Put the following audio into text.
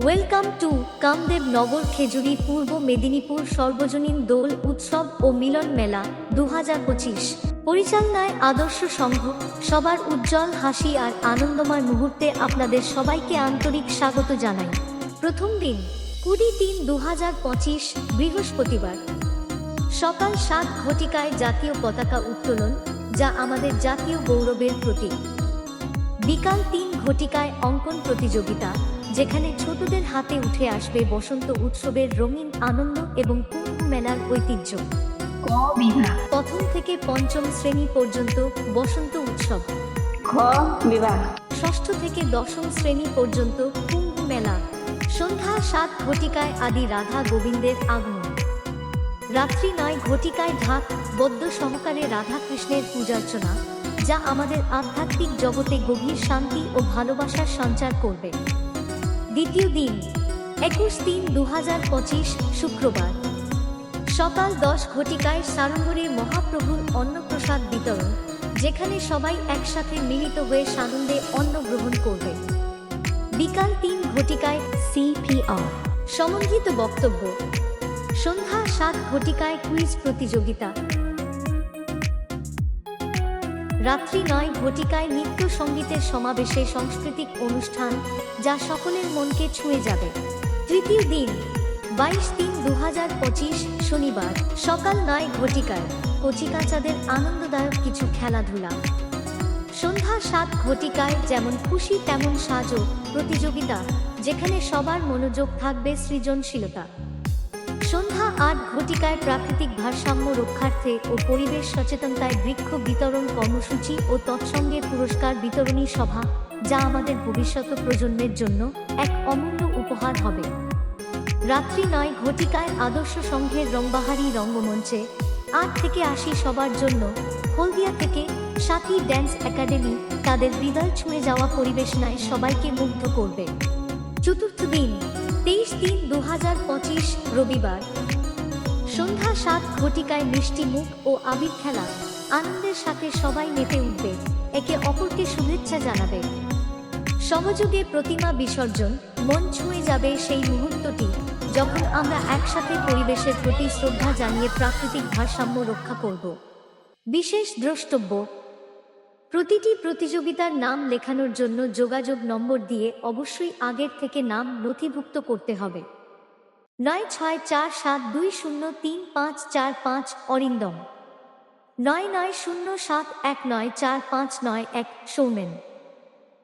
Welcome to Kamadeva নগর খেজুরি পূর্ব মেদিনীপুর সর্বজনীন দোল উৎসব ও মিলন মেলা 2025 পরিচালনায় আদর্শ সংঘ। সবার উজ্জ্বল হাসি আর আনন্দময় মুহূর্তে আপনাদের সবাইকে আন্তরিক স্বাগত জানাই। প্রথম দিন 20/3/2025 বৃহস্পতিবার সকাল 7 ঘটিকায় জাতীয় পতাকা উত্তোলন, যা আমাদের জাতীয় গৌরবের প্রতীক। বিকাল 3 ঘটিকায় অঙ্কন প্রতিযোগিতা, যেখানে ছোটদের হাতে উঠে আসবে বসন্ত উৎসবের রঙিন আনন্দ এবং কুম্ভ মেলার ঐতিহ্য। ক বিভাগ প্রথম থেকে পঞ্চম শ্রেণী পর্যন্ত বসন্ত উৎসব। খ বিভাগ ষষ্ঠ থেকে দশম শ্রেণী পর্যন্ত কুম্ভ মেলা। সন্ধ্যা 7 ঘটিকায় আদি রাধা গোবিন্দের আগমন। রাত্রি 9 ঘটিকায় ঢাক বদ্ধ সহকারে রাধা কৃষ্ণের পূজার্চনা, যা আমাদের আধ্যাত্মিক জগতে গভীর শান্তি ও ভালোবাসার সঞ্চার করবে। দ্বিতীয় দিন 21/3/2025 শুক্রবার সকাল 10 ঘটিকায় সাড়ম্বরে মহাপ্রভুর অন্নপ্রসাদ বিতরণ, যেখানে সবাই একসাথে মিলিত হয়ে সানন্দে অন্ন গ্রহণ করবে। বিকাল 3 ঘটিকায় CPR সমন্বিত বক্তব্য। সন্ধ্যা 7 ঘটিকায় কুইজ প্রতিযোগিতা। রাত্রি 9 ঘটিকায় নৃত্য সঙ্গীতের সমাবেশে সাংস্কৃতিক অনুষ্ঠান, যা সকলের মনকে ছুঁয়ে যাবে। তৃতীয় দিন 22/3/2025 শনিবার সকাল 9 ঘটিকায় কচিকাচাদের আনন্দদায়ক কিছু খেলাধুলা। সন্ধ্যা 7 ঘটিকায় যেমন খুশি তেমন সাজো প্রতিযোগিতা, যেখানে সবার মনোযোগ থাকবে সৃজনশীলতা। সন্ধ্যা 8 ঘটিকায় প্রাকৃতিক ভারসাম্য রক্ষার্থে ও পরিবেশ সচেতনতায় বৃক্ষ বিতরণ কর্মসূচি ও তৎসঙ্গে পুরস্কার বিতরণী সভা, যা আমাদের ভবিষ্যৎ প্রজন্মের জন্য এক অমূল্য উপহার হবে। রাত্রি 9 ঘটিকায় আদর্শ সংঘের রংবাহারি রঙ্গমঞ্চে 8 থেকে 80 সবার জন্য হলদিয়া থেকে সাথী ড্যান্স একাডেমি তাদের হৃদয় ছুঁয়ে যাওয়া পরিবেশনায় সবাইকে মুগ্ধ করবে। চতুর্থ দিন 23/3/2025 রবিবার সন্ধ্যা 7 ঘটিকায় মিষ্টি মুখ ও আবির খেলা, আনন্দের সাথে সবাই মেতে উঠবে, একে অপরকে শুভেচ্ছা জানাবে। সহযোগে প্রতিমা বিসর্জন, মন ছুঁয়ে যাবে সেই মুহূর্তটি যখন আমরা একসাথে পরিবেশের প্রতি শ্রদ্ধা জানিয়ে প্রাকৃতিক ভারসাম্য রক্ষা করব। বিশেষ দ্রষ্টব্য: প্রতিটি প্রতিযোগিতার নাম লেখানোর জন্য যোগাযোগ নম্বর দিয়ে অবশ্যই আগের থেকে নাম নথিভুক্ত করতে হবে। 9647203545 অরিন্দম, 9907194591 সৌমেন।